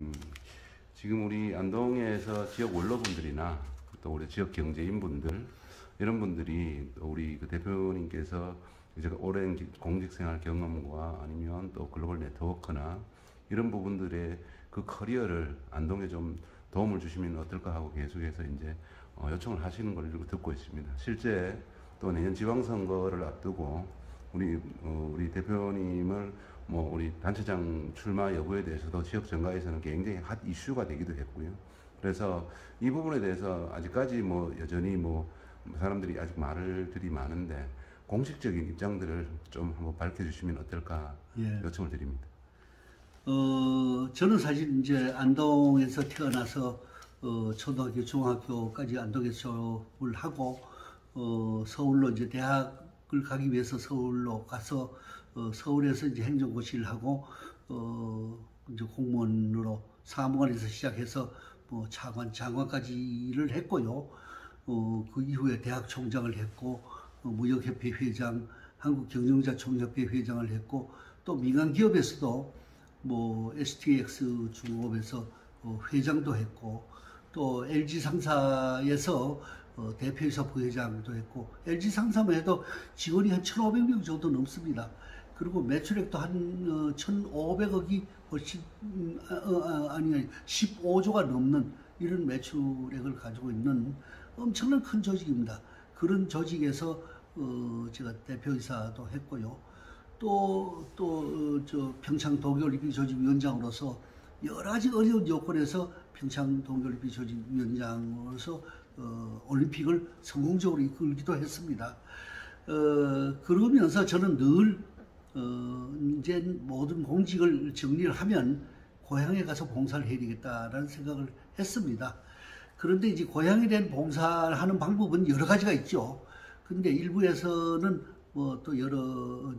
음, 지금 우리 안동에서 지역 원로분들이나 또 우리 지역 경제인분들 이런 분들이 또 우리 그 대표님께서 이제 오랜 공직생활 경험과 아니면 또 글로벌 네트워크나 이런 부분들의 그 커리어를 안동에 좀 도움을 주시면 어떨까 하고 계속해서 이제 요청을 하시는 걸 듣고 있습니다. 실제 또 내년 지방선거를 앞두고 우리 대표님을 우리 단체장 출마 여부에 대해서도 지역 정가에서는 굉장히 핫 이슈가 되기도 했고요. 그래서 이 부분에 대해서 아직까지 여전히 사람들이 아직 말들이 많은데 공식적인 입장들을 좀 한번 밝혀주시면 어떨까 예. 요청을 드립니다. 저는 사실 이제 안동에서 태어나서 초등학교, 중학교까지 안동에서 졸업을 하고 서울로 이제 대학을 가기 위해서 서울로 가서 서울에서 이제 행정고시를 하고 이제 공무원으로 사무관에서 시작해서 차관, 장관까지 일을 했고요. 그 이후에 대학 총장을 했고 무역협회 회장, 한국경영자총협회 회장을 했고 또 민간 기업에서도 STX 중공업에서 회장도 했고 또 LG 상사에서 대표이사 부회장도 했고 LG 상사만 해도 직원이 한 1,500명 정도 넘습니다. 그리고 매출액도 한 1,500억이 훨씬 아니 15조가 넘는 이런 매출액을 가지고 있는 엄청난 큰 조직입니다. 그런 조직에서 제가 대표이사도 했고요. 또 평창 동계올림픽 조직위원장으로서 여러 가지 어려운 요건에서 평창 동계올림픽 조직위원장으로서 올림픽을 성공적으로 이끌기도 했습니다. 그러면서 저는 늘 이제 모든 공직을 정리를 하면 고향에 가서 봉사를 해야 되겠다라는 생각을 했습니다. 그런데 이제 고향에 대한 봉사를 하는 방법은 여러 가지가 있죠. 근데 일부에서는 또 여러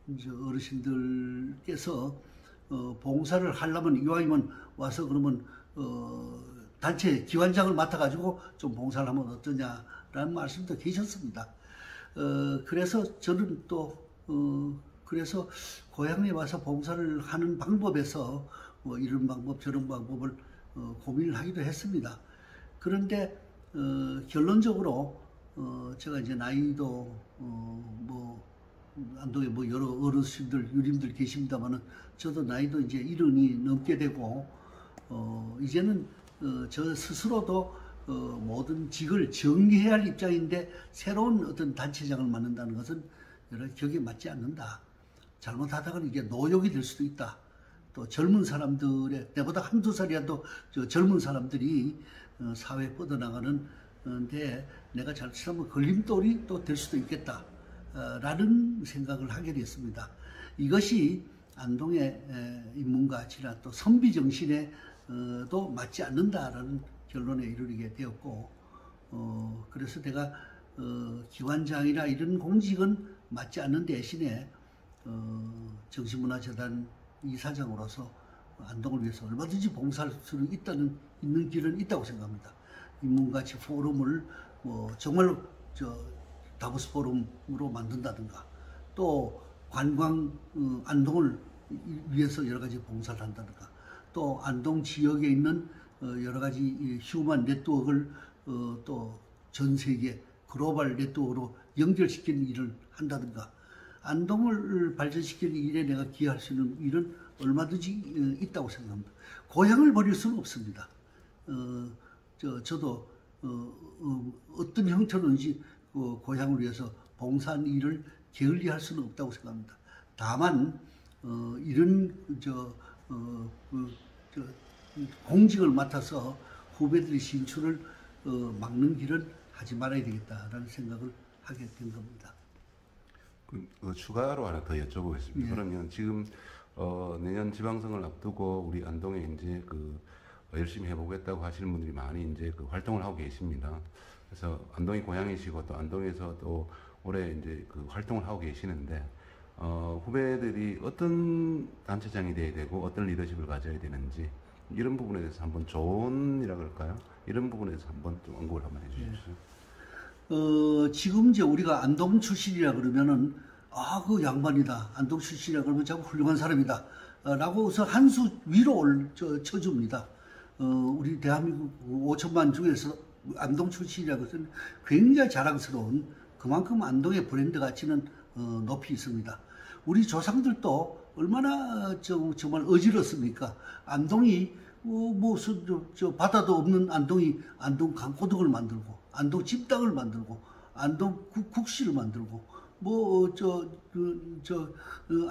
이제 어르신들께서 봉사를 하려면 이왕이면 와서 그러면 단체 기관장을 맡아가지고 좀 봉사를 하면 어떠냐라는 말씀도 계셨습니다. 그래서 저는 또 그래서 고향에 와서 봉사를 하는 방법에서 이런 방법 저런 방법을 고민을 하기도 했습니다. 그런데 결론적으로 제가 이제 나이도 안동에 여러 어르신들 유림들 계십니다만은 저도 나이도 이제 70이 넘게 되고 이제는 저 스스로도 모든 직을 정리해야 할 입장인데 새로운 어떤 단체장을 맡는다는 것은 여러 격에 맞지 않는다. 잘못하다가는 이게 노역이 될 수도 있다. 또 젊은 사람들의 내보다 한두 살이라도 젊은 사람들이 사회에 뻗어나가는데 내가 잘못하면 걸림돌이 또 될 수도 있겠다. 라는 생각을 하게 됐습니다. 이것이 안동의 인문가치나 또 선비정신에도 맞지 않는다라는 결론에 이르게 되었고 그래서 내가 기관장이나 이런 공직은 맞지 않는 대신에 정신문화재단 이사장으로서 안동을 위해서 얼마든지 봉사할 수 있는 길은 있다고 생각합니다. 인문가치 포럼을 정말로 다보스 포럼으로 만든다든가 또 관광 안동을 위해서 여러 가지 봉사를 한다든가 또 안동 지역에 있는 여러 가지 휴먼 네트워크를 또 전 세계 글로벌 네트워크로 연결시키는 일을 한다든가 안동을 발전시키는 일에 내가 기여할 수 있는 일은 얼마든지 있다고 생각합니다. 고향을 버릴 수는 없습니다. 저도 어떤 형태로든지 고향을 위해서 봉사한 일을 게을리할 수는 없다고 생각합니다. 다만 이런 공직을 맡아서 후배들의 진출을 막는 길은 하지 말아야 되겠다라는 생각을 하게 된 겁니다. 추가로 하나 더 여쭤보겠습니다. 예. 그러면 지금 내년 지방선거를 앞두고 우리 안동에 이제 열심히 해보겠다고 하시는 분들이 많이 이제 활동을 하고 계십니다. 그래서 안동이 고향이시고 또 안동에서 또 올해 이제 활동을 하고 계시는데 후배들이 어떤 단체장이 돼야 되고 어떤 리더십을 가져야 되는지 이런 부분에 대해서 한번 조언이라 그럴까요? 이런 부분에 대해서 한번 좀 언급을 한번 해주십시오. 지금 이제 우리가 안동 출신이라 그러면은 그 양반이다. 안동 출신이라 그러면 자꾸 훌륭한 사람이다. 라고서 한 수 위로 쳐줍니다. 우리 대한민국 5천만 중에서 안동 출신이라고 해서 굉장히 자랑스러운 그만큼 안동의 브랜드 가치는 높이 있습니다. 우리 조상들도 얼마나 정말 어지럽습니까? 안동이 바다도 없는 안동이 안동 강고등을 만들고 안동 찜닭을 만들고 안동 국시를 만들고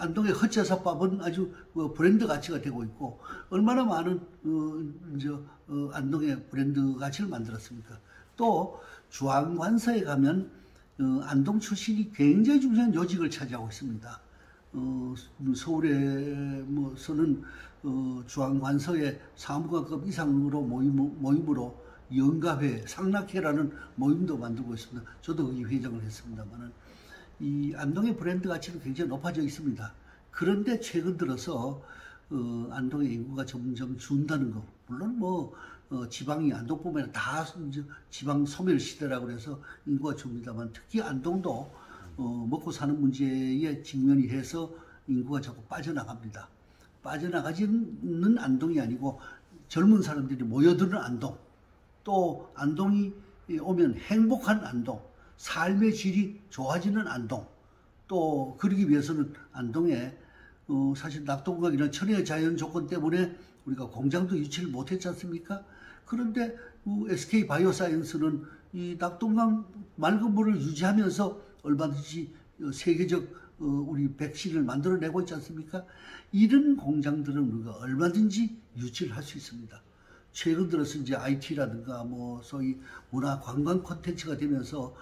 안동의 헛제사밥은 아주 브랜드 가치가 되고 있고 얼마나 많은 안동의 브랜드 가치를 만들었습니까? 또 주안관서에 가면 안동 출신이 굉장히 중요한 요직을 차지하고 있습니다. 서울에서는 주안관서의 사무관급 이상으로 모임으로 영가회, 상락회라는 모임도 만들고 있습니다. 저도 거기 회장을 했습니다만은 이 안동의 브랜드 가치는 굉장히 높아져 있습니다. 그런데 최근 들어서 안동의 인구가 점점 준다는 거. 물론 지방이 안동뿐만 아니라 다 지방 소멸 시대라고 해서 인구가 줍니다만 특히 안동도 먹고 사는 문제에 직면이 해서 인구가 자꾸 빠져나갑니다. 빠져나가지는 안동이 아니고 젊은 사람들이 모여드는 안동, 또 안동이 오면 행복한 안동, 삶의 질이 좋아지는 안동, 또 그러기 위해서는 안동에 사실 낙동강이나 천혜의 자연 조건 때문에 우리가 공장도 유치를 못했지 않습니까? 그런데 SK 바이오사이언스는 이 낙동강 맑은 물을 유지하면서 얼마든지 세계적 우리 백신을 만들어내고 있지 않습니까? 이런 공장들은 우리가 얼마든지 유치를 할 수 있습니다. 최근 들어서 이제 IT라든가 소위 문화 관광 콘텐츠가 되면서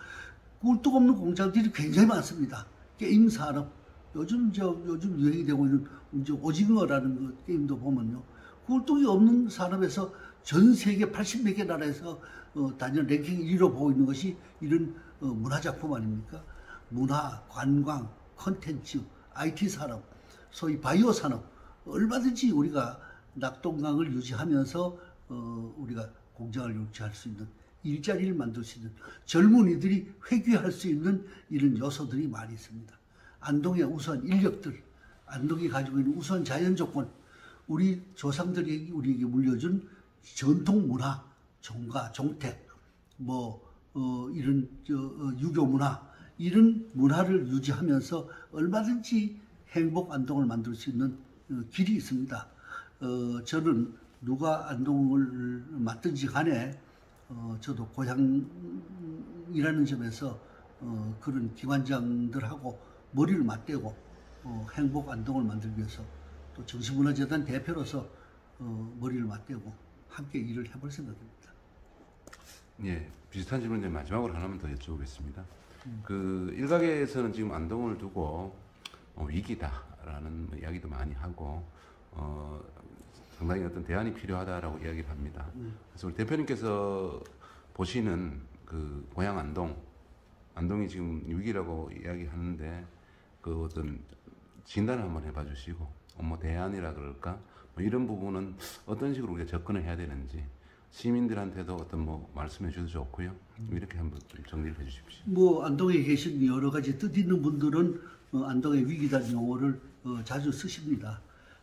꿀떡 없는 공장들이 굉장히 많습니다. 게임 산업, 요즘 유행이 되고 있는 이제 오징어라는 그 게임도 보면요. 꿀떡이 없는 산업에서 전 세계 80몇 개 나라에서 단연 랭킹 1위로 보고 있는 것이 이런 문화작품 아닙니까? 문화, 관광, 콘텐츠, IT 산업, 소위 바이오 산업, 얼마든지 우리가 낙동강을 유지하면서 우리가 공장을 유치할 수 있는, 일자리를 만들 수 있는, 젊은이들이 회귀할 수 있는 이런 요소들이 많이 있습니다. 안동의 우수한 인력들, 안동이 가지고 있는 우수한 자연 조건, 우리 조상들이 우리에게 물려준 전통 문화, 종가, 종택, 이런 유교 문화, 이런 문화를 유지하면서 얼마든지 행복 안동을 만들 수 있는 길이 있습니다. 저는 누가 안동을 맡든지 간에 저도 고향이라는 점에서 그런 기관장들하고 머리를 맞대고 행복 안동을 만들기 위해서 또 정신문화재단 대표로서 머리를 맞대고 함께 일을 해볼 생각입니다. 예, 비슷한 질문 이제 마지막으로 하나만 더 여쭤보겠습니다. 그 일각에서는 지금 안동을 두고 위기다라는 이야기도 많이 하고 상당히 어떤 대안이 필요하다라고 이야기를 합니다. 그래서 우리 대표님께서 보시는 그 고향 안동이 지금 위기라고 이야기하는데 그 어떤 진단을 한번 해봐 주시고 대안이라 그럴까 이런 부분은 어떤 식으로 우리가 접근을 해야 되는지 시민들한테도 어떤 말씀해 주셔도 좋고요. 이렇게 한번 좀 정리를 해 주십시오. 안동에 계신 여러 가지 뜻 있는 분들은 안동의 위기다는 용어를 자주 쓰십니다.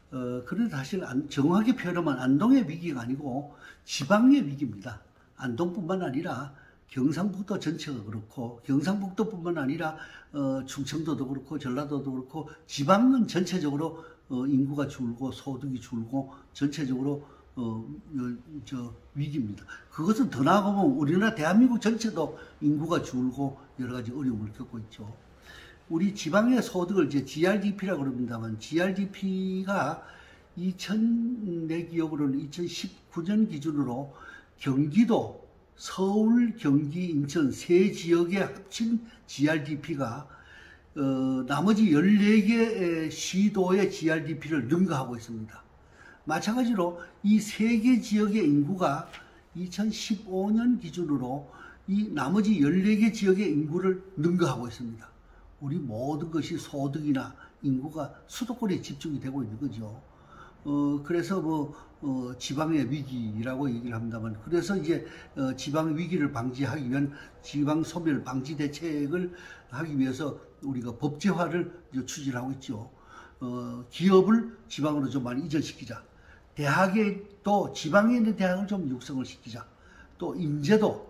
그런데 사실 정확하게 표현하면 안동의 위기가 아니고 지방의 위기입니다. 안동뿐만 아니라 경상북도 전체가 그렇고 경상북도뿐만 아니라 충청도도 그렇고 전라도도 그렇고 지방은 전체적으로 인구가 줄고 소득이 줄고 전체적으로 위기입니다. 그것은 더 나아가면 우리나라 대한민국 전체도 인구가 줄고 여러 가지 어려움을 겪고 있죠. 우리 지방의 소득을 이제 GRDP라고 그럽니다만 GRDP가 내 기억으로는 2019년 기준으로 경기도, 서울, 경기, 인천 세 지역의 합친 GRDP가 나머지 14개 시도의 GRDP를 능가하고 있습니다. 마찬가지로 이 세 개 지역의 인구가 2015년 기준으로 이 나머지 14개 지역의 인구를 능가하고 있습니다. 우리 모든 것이 소득이나 인구가 수도권에 집중이 되고 있는 거죠. 그래서 지방의 위기라고 얘기를 합니다만, 그래서 이제 지방 위기를 방지하기 위한 지방 소멸 방지 대책을 하기 위해서 우리가 법제화를 추진하고 있죠. 기업을 지방으로 좀 많이 이전시키자. 대학에 또 지방에 있는 대학을 좀 육성을 시키자. 또 인재도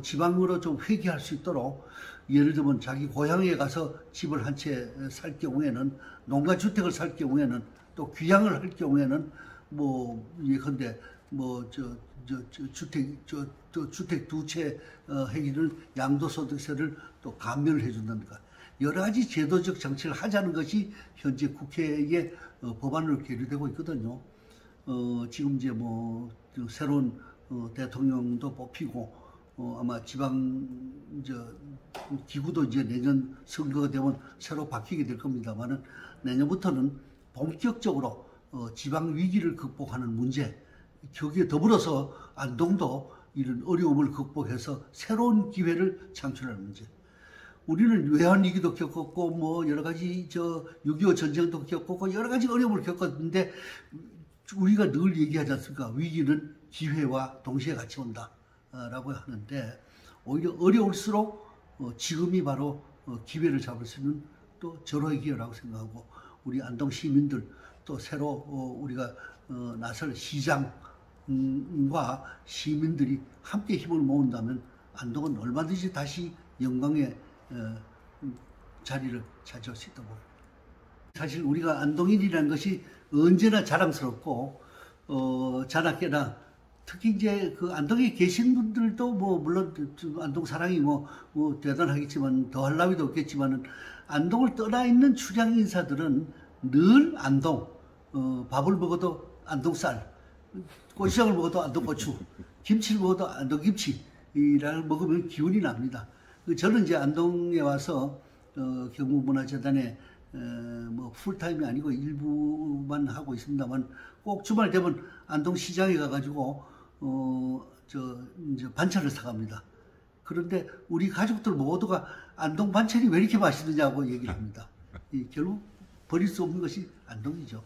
지방으로 좀 회귀할 수 있도록 예를 들면 자기 고향에 가서 집을 한 채 살 경우에는 농가주택을 살 경우에는 또 귀향을 할 경우에는 뭐 예컨대 뭐 주택 두 채 행위를 양도소득세를 또 감면을 해준다든가 여러 가지 제도적 정책을 하자는 것이 현재 국회에 법안으로 계류되고 있거든요. 지금 이제 뭐 새로운 대통령도 뽑히고 아마 지방 기구도 이제 내년 선거가 되면 새로 바뀌게 될 겁니다만은 내년부터는 본격적으로 지방 위기를 극복하는 문제, 거기에 더불어서 안동도 이런 어려움을 극복해서 새로운 기회를 창출하는 문제. 우리는 외환위기도 겪었고 뭐 여러 가지 6.25 전쟁도 겪었고 여러 가지 어려움을 겪었는데 우리가 늘 얘기하지 않습니까? 위기는 기회와 동시에 같이 온다 라고 하는데 오히려 어려울수록 지금이 바로 기회를 잡을 수 있는 또 절호의 기회라고 생각하고 우리 안동 시민들 또 새로 우리가 나설 시장과 시민들이 함께 힘을 모은다면 안동은 얼마든지 다시 영광의 자리를 차지할 수 있다고 봅니다. 사실 우리가 안동인이라는 것이 언제나 자랑스럽고 자나깨나 특히 이제 그 안동에 계신 분들도 뭐 물론 안동 사랑이 뭐 대단하겠지만 더할 나위도 없겠지만은 안동을 떠나 있는 출향 인사들은 늘 안동 밥을 먹어도 안동쌀 고추장을 먹어도 안동고추 김치를 먹어도 안동김치를 먹으면 기운이 납니다. 저는 이제 안동에 와서 경북문화재단에 뭐 풀타임이 아니고 일부만 하고 있습니다만 꼭 주말 되면 안동시장에 가가지고 이제 반찬을 사갑니다. 그런데 우리 가족들 모두가 안동 반찬이 왜 이렇게 맛있느냐고 얘기를 합니다. 결국 버릴 수 없는 것이 안동이죠.